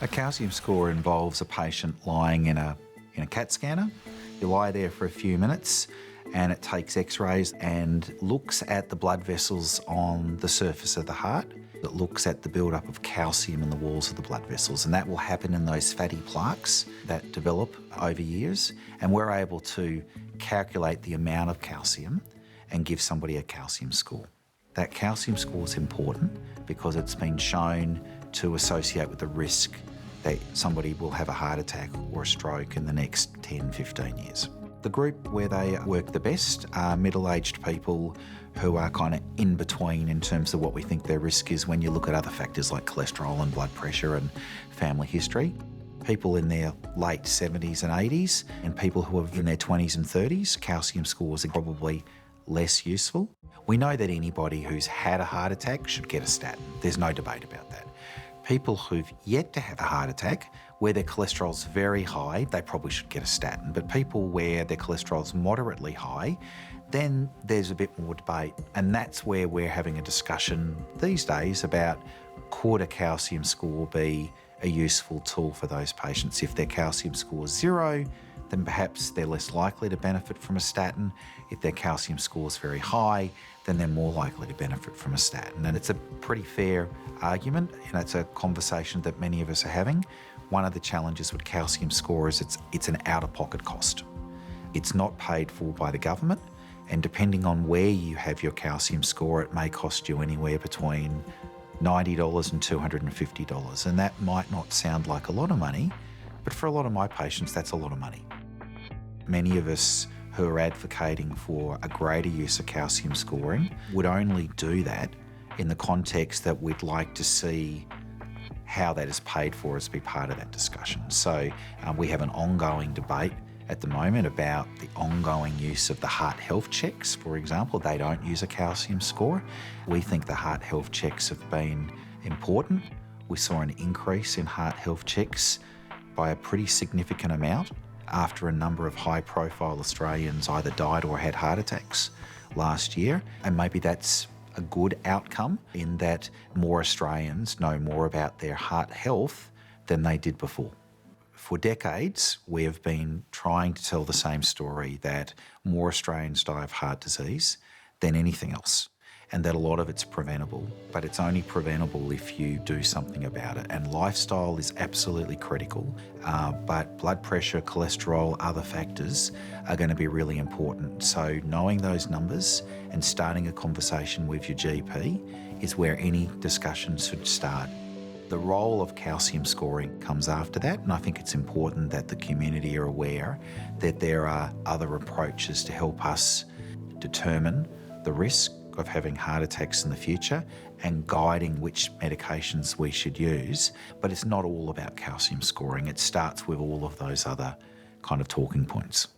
A calcium score involves a patient lying in a CAT scanner. You lie there for a few minutes and it takes x-rays and looks at the blood vessels on the surface of the heart. It looks at the build-up of calcium in the walls of the blood vessels, and that will happen in those fatty plaques that develop over years, and we're able to calculate the amount of calcium and give somebody a calcium score. That calcium score is important because it's been shown to associate with the risk that somebody will have a heart attack or a stroke in the next 10, 15 years. The group where they work the best are middle-aged people who are kind of in between in terms of what we think their risk is when you look at other factors like cholesterol and blood pressure and family history. People in their late 70s and 80s and people who are in their 20s and 30s, calcium scores are probably less useful. We know that anybody who's had a heart attack should get a statin. There's no debate about that. People who've yet to have a heart attack, where their cholesterol's very high, they probably should get a statin. But people where their cholesterol's moderately high, then there's a bit more debate. And that's where we're having a discussion these days about could a calcium score be a useful tool for those patients. If their calcium score is 0, then perhaps they're less likely to benefit from a statin. If their calcium score is very high, then they're more likely to benefit from a statin. And it's a pretty fair argument, and it's a conversation that many of us are having. One of the challenges with calcium score is it's an out-of-pocket cost. It's not paid for by the government, and depending on where you have your calcium score, it may cost you anywhere between $90 and $250. And that might not sound like a lot of money, but for a lot of my patients, that's a lot of money. Many of us who are advocating for a greater use of calcium scoring would only do that in the context that we'd like to see how that is paid for as be part of that discussion. So we have an ongoing debate at the moment about the ongoing use of the heart health checks, for example. They don't use a calcium score. We think the heart health checks have been important. We saw an increase in heart health checks by a pretty significant amount after a number of high-profile Australians either died or had heart attacks last year. And maybe that's a good outcome in that more Australians know more about their heart health than they did before. For decades, we have been trying to tell the same story, that more Australians die of heart disease than anything else, and that a lot of it's preventable, but it's only preventable if you do something about it. And lifestyle is absolutely critical, but blood pressure, cholesterol, other factors are going to be really important. So knowing those numbers and starting a conversation with your GP is where any discussion should start. The role of calcium scoring comes after that, and I think it's important that the community are aware that there are other approaches to help us determine the risk of having heart attacks in the future and guiding which medications we should use. But it's not all about calcium scoring. It starts with all of those other kind of talking points.